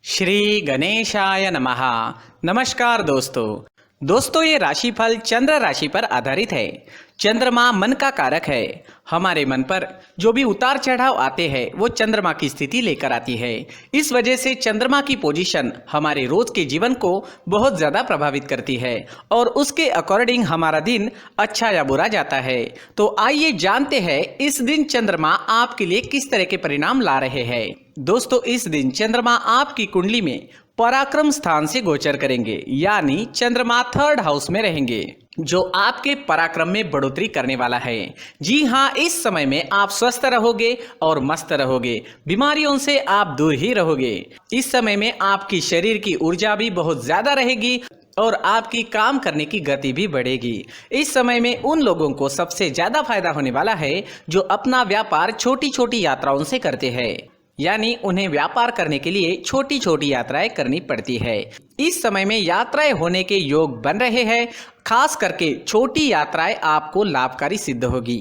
श्री गणेशाय नमः। नमस्कार दोस्तों ये राशिफल चंद्र राशि पर आधारित है। चंद्रमा मन का कारक है। हमारे मन पर जो भी उतार चढ़ाव आते हैं वो चंद्रमा की स्थिति लेकर आती है। इस वजह से चंद्रमा की पोजीशन हमारे रोज के जीवन को बहुत ज्यादा प्रभावित करती है और उसके अकॉर्डिंग हमारा दिन अच्छा या बुरा जाता है। तो आइए जानते हैं इस दिन चंद्रमा आपके लिए किस तरह के परिणाम ला रहे हैं। दोस्तों इस दिन चंद्रमा आपकी कुंडली में पराक्रम स्थान से गोचर करेंगे, यानी चंद्रमा 3rd हाउस में रहेंगे, जो आपके पराक्रम में बढ़ोतरी करने वाला है। जी हाँ, इस समय में आप स्वस्थ रहोगे और मस्त रहोगे, बीमारियों से आप दूर ही रहोगे। इस समय में आपकी शरीर की ऊर्जा भी बहुत ज्यादा रहेगी और आपकी काम करने की गति भी बढ़ेगी। इस समय में उन लोगों को सबसे ज्यादा फायदा होने वाला है जो अपना व्यापार छोटी छोटी यात्राओं से करते हैं, यानी उन्हें व्यापार करने के लिए छोटी छोटी यात्राएं करनी पड़ती है। इस समय में यात्राएं होने के योग बन रहे हैं। खास करके छोटी यात्राएं आपको लाभकारी सिद्ध होगी।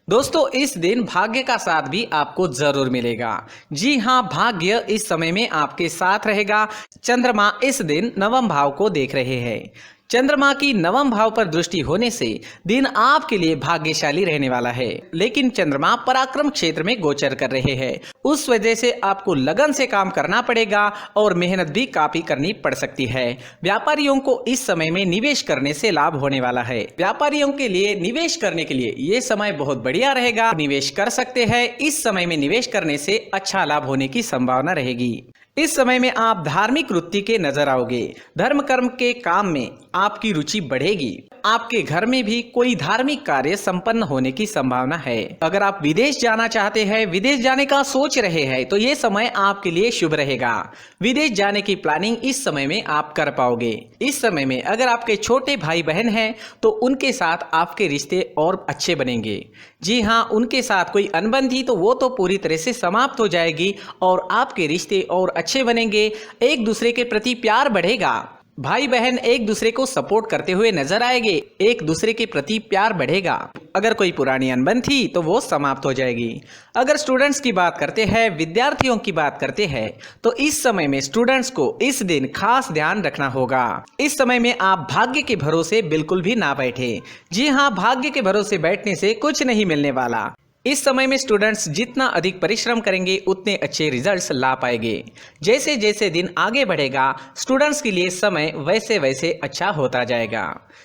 दोस्तों इस दिन भाग्य का साथ भी आपको जरूर मिलेगा। जी हाँ, भाग्य इस समय में आपके साथ रहेगा। चंद्रमा इस दिन 9वें भाव को देख रहे हैं। चंद्रमा की 9वें भाव पर दृष्टि होने से दिन आपके लिए भाग्यशाली रहने वाला है, लेकिन चंद्रमा पराक्रम क्षेत्र में गोचर कर रहे हैं। उस वजह से आपको लगन से काम करना पड़ेगा और मेहनत भी काफी करनी पड़ सकती है। व्यापारियों को इस समय में निवेश करने से लाभ होने वाला है। व्यापारियों के लिए निवेश करने के लिए ये समय बहुत बढ़िया रहेगा, निवेश कर सकते हैं। इस समय में निवेश करने से अच्छा लाभ होने की संभावना रहेगी। इस समय में आप धार्मिक वृत्ति के नजर आओगे। धर्म कर्म के काम में आपकी रुचि बढ़ेगी। आपके घर में भी कोई धार्मिक कार्य संपन्न होने की संभावना है। अगर आप विदेश जाना चाहते हैं, विदेश जाने का सोच रहे हैं, तो ये समय आपके लिए शुभ रहेगा। विदेश जाने की प्लानिंग इस समय में आप कर पाओगे। इस समय में अगर आपके छोटे भाई बहन हैं तो उनके साथ आपके रिश्ते और अच्छे बनेंगे। जी हाँ, उनके साथ कोई अनबन थी तो वो तो पूरी तरह से समाप्त हो जाएगी और आपके रिश्ते और अच्छे बनेंगे। एक दूसरे के प्रति प्यार बढ़ेगा। भाई बहन एक दूसरे को सपोर्ट करते हुए नजर आएंगे। एक दूसरे के प्रति प्यार बढ़ेगा। अगर कोई पुरानी अनबन थी तो वो समाप्त हो जाएगी। अगर स्टूडेंट्स की बात करते हैं, विद्यार्थियों की बात करते हैं, तो इस समय में स्टूडेंट्स को इस दिन खास ध्यान रखना होगा। इस समय में आप भाग्य के भरोसे बिल्कुल भी ना बैठे। जी हाँ, भाग्य के भरोसे बैठने से कुछ नहीं मिलने वाला। इस समय में स्टूडेंट्स जितना अधिक परिश्रम करेंगे उतने अच्छे रिजल्ट्स ला पाएंगे। जैसे जैसे दिन आगे बढ़ेगा स्टूडेंट्स के लिए समय वैसे वैसे अच्छा होता जाएगा।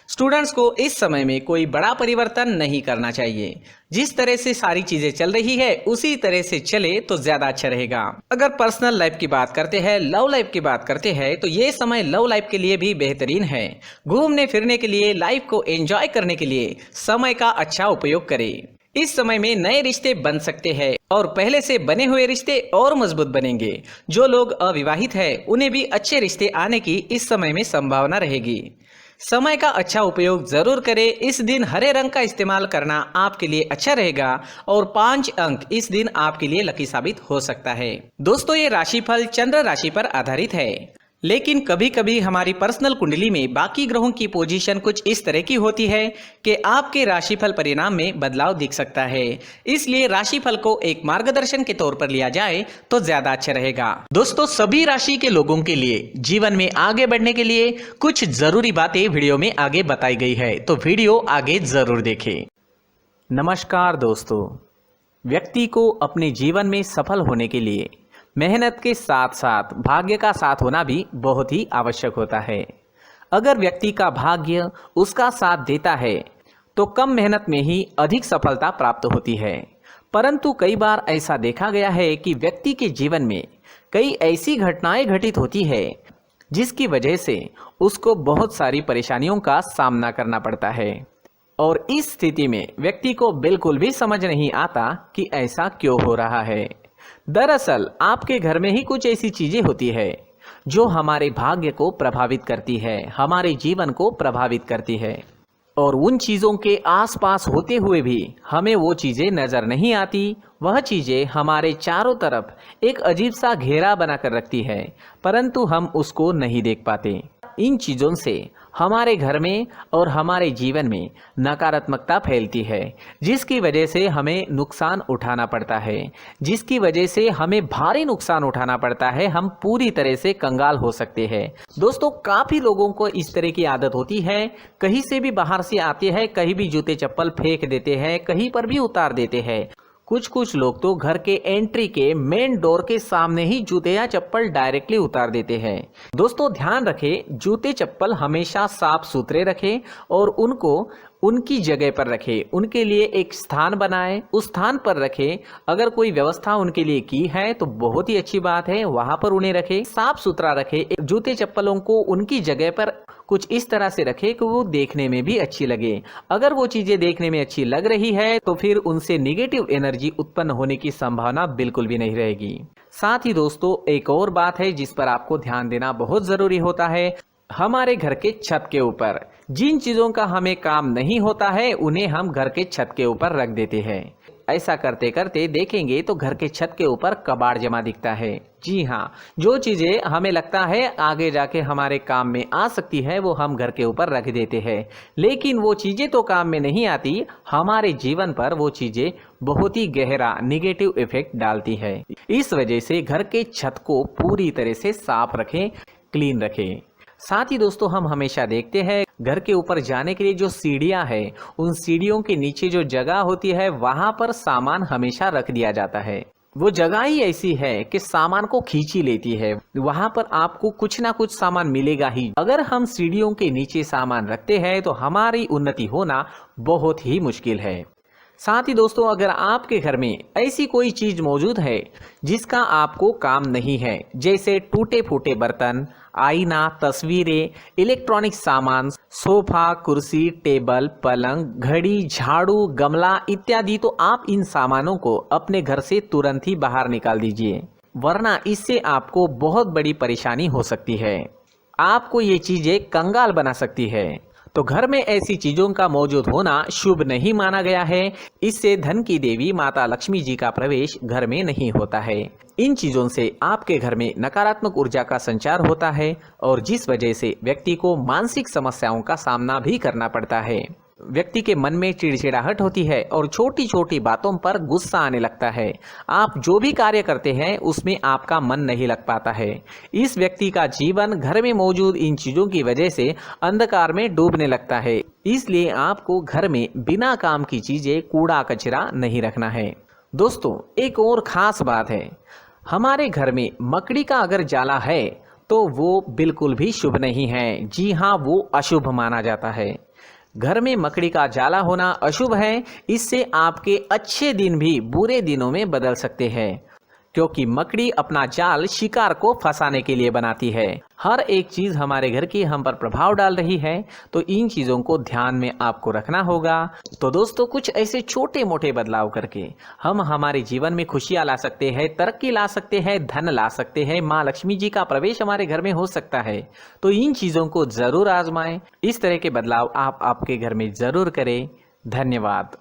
स्टूडेंट्स को इस समय में कोई बड़ा परिवर्तन नहीं करना चाहिए। जिस तरह से सारी चीजें चल रही है उसी तरह से चले तो ज्यादा अच्छा रहेगा। अगर पर्सनल लाइफ की बात करते हैं, लव लाइफ की बात करते हैं, तो ये समय लव लाइफ के लिए भी बेहतरीन है। घूमने फिरने के लिए, लाइफ को एंजॉय करने के लिए समय का अच्छा उपयोग करें। इस समय में नए रिश्ते बन सकते हैं और पहले से बने हुए रिश्ते और मजबूत बनेंगे। जो लोग अविवाहित हैं उन्हें भी अच्छे रिश्ते आने की इस समय में संभावना रहेगी। समय का अच्छा उपयोग जरूर करें। इस दिन हरे रंग का इस्तेमाल करना आपके लिए अच्छा रहेगा और 5 अंक इस दिन आपके लिए लकी साबित हो सकता है। दोस्तों ये राशिफल चंद्र राशि पर आधारित है, लेकिन कभी कभी हमारी पर्सनल कुंडली में बाकी ग्रहों की पोजीशन कुछ इस तरह की होती है कि आपके राशिफल परिणाम में बदलाव दिख सकता है। इसलिए राशिफल को एक मार्गदर्शन के तौर पर लिया जाए तो ज्यादा अच्छा रहेगा। दोस्तों सभी राशि के लोगों के लिए जीवन में आगे बढ़ने के लिए कुछ जरूरी बातें वीडियो में आगे बताई गई है, तो वीडियो आगे जरूर देखें। नमस्कार दोस्तों, व्यक्ति को अपने जीवन में सफल होने के लिए मेहनत के साथ साथ भाग्य का साथ होना भी बहुत ही आवश्यक होता है। अगर व्यक्ति का भाग्य उसका साथ देता है तो कम मेहनत में ही अधिक सफलता प्राप्त होती है। परंतु कई बार ऐसा देखा गया है कि व्यक्ति के जीवन में कई ऐसी घटनाएं घटित होती है जिसकी वजह से उसको बहुत सारी परेशानियों का सामना करना पड़ता है और इस स्थिति में व्यक्ति को बिल्कुल भी समझ नहीं आता कि ऐसा क्यों हो रहा है। दरअसल आपके घर में ही कुछ ऐसी चीजें होती है जो हमारे भाग्य को प्रभावित करती है, हमारे जीवन को प्रभावित करती है और उन चीजों के आसपास होते हुए भी हमें वो चीजें नजर नहीं आती। वह चीजें हमारे चारों तरफ एक अजीब सा घेरा बनाकर रखती है, परंतु हम उसको नहीं देख पाते। इन चीज़ों से हमारे घर में और हमारे जीवन में नकारात्मकता फैलती है, जिसकी वजह से हमें नुकसान उठाना पड़ता है, जिसकी वजह से हमें भारी नुकसान उठाना पड़ता है। हम पूरी तरह से कंगाल हो सकते हैं। दोस्तों, काफ़ी लोगों को इस तरह की आदत होती है, कहीं से भी बाहर से आते हैं, कहीं भी जूते चप्पल फेंक देते हैं, कहीं पर भी उतार देते हैं। कुछ लोग तो घर के एंट्री के मेन डोर के सामने ही जूते या चप्पल डायरेक्टली उतार देते हैं। दोस्तों, ध्यान रखें, जूते चप्पल हमेशा साफ सुथरे रखें और उनको उनकी जगह पर रखें। उनके लिए एक स्थान बनाएं, उस स्थान पर रखें। अगर कोई व्यवस्था उनके लिए की है तो बहुत ही अच्छी बात है, वहां पर उन्हें रखें, साफ सुथरा रखें। जूते चप्पलों को उनकी जगह पर कुछ इस तरह से रखें कि वो देखने में भी अच्छी लगे। अगर वो चीजें देखने में अच्छी लग रही है तो फिर उनसे नेगेटिव एनर्जी उत्पन्न होने की संभावना बिल्कुल भी नहीं रहेगी। साथ ही दोस्तों, एक और बात है जिस पर आपको ध्यान देना बहुत जरूरी होता है। हमारे घर के छत के ऊपर जिन चीजों का हमें काम नहीं होता है उन्हें हम घर के छत के ऊपर रख देते हैं। ऐसा करते करते देखेंगे तो घर के छत के ऊपर कबाड़ जमा दिखता है। जी हाँ, जो चीजें हमें लगता है आगे जाके हमारे काम में आ सकती है वो हम घर के ऊपर रख देते हैं, लेकिन वो चीजें तो काम में नहीं आती, हमारे जीवन पर वो चीजें बहुत ही गहरा निगेटिव इफेक्ट डालती है। इस वजह से घर के छत को पूरी तरह से साफ रखें, क्लीन रखें। साथ ही दोस्तों, हम हमेशा देखते हैं घर के ऊपर जाने के लिए जो सीढ़ियां हैं, उन सीढ़ियों के नीचे जो जगह होती है वहां पर सामान हमेशा रख दिया जाता है। वो जगह ही ऐसी है कि सामान को खींची लेती है, वहां पर आपको कुछ ना कुछ सामान मिलेगा ही। अगर हम सीढ़ियों के नीचे सामान रखते हैं तो हमारी उन्नति होना बहुत ही मुश्किल है। साथ ही दोस्तों, अगर आपके घर में ऐसी कोई चीज मौजूद है जिसका आपको काम नहीं है, जैसे टूटे फूटे बर्तन, आईना, तस्वीरें, इलेक्ट्रॉनिक सामान, सोफा, कुर्सी, टेबल, पलंग, घड़ी, झाड़ू, गमला इत्यादि, तो आप इन सामानों को अपने घर से तुरंत ही बाहर निकाल दीजिए, वरना इससे आपको बहुत बड़ी परेशानी हो सकती है। आपको ये चीजें कंगाल बना सकती है। तो घर में ऐसी चीजों का मौजूद होना शुभ नहीं माना गया है। इससे धन की देवी माता लक्ष्मी जी का प्रवेश घर में नहीं होता है। इन चीजों से आपके घर में नकारात्मक ऊर्जा का संचार होता है और जिस वजह से व्यक्ति को मानसिक समस्याओं का सामना भी करना पड़ता है। व्यक्ति के मन में चिड़चिड़ाहट होती है और छोटी छोटी बातों पर गुस्सा आने लगता है। आप जो भी कार्य करते हैं उसमें आपका मन नहीं लग पाता है। इस व्यक्ति का जीवन घर में मौजूद इन चीजों की वजह से अंधकार में डूबने लगता है। इसलिए आपको घर में बिना काम की चीजें, कूड़ा कचरा नहीं रखना है। दोस्तों, एक और खास बात है, हमारे घर में मकड़ी का अगर जाला है तो वो बिल्कुल भी शुभ नहीं है। जी हाँ, वो अशुभ माना जाता है। घर में मकड़ी का जाला होना अशुभ है। इससे आपके अच्छे दिन भी बुरे दिनों में बदल सकते हैं, क्योंकि मकड़ी अपना जाल शिकार को फंसाने के लिए बनाती है। हर एक चीज हमारे घर की हम पर प्रभाव डाल रही है, तो इन चीजों को ध्यान में आपको रखना होगा। तो दोस्तों, कुछ ऐसे छोटे मोटे बदलाव करके हम हमारे जीवन में खुशियां ला सकते हैं, तरक्की ला सकते हैं, धन ला सकते हैं, माँ लक्ष्मी जी का प्रवेश हमारे घर में हो सकता है। तो इन चीजों को जरूर आजमाएं। इस तरह के बदलाव आप आपके घर में जरूर करें। धन्यवाद।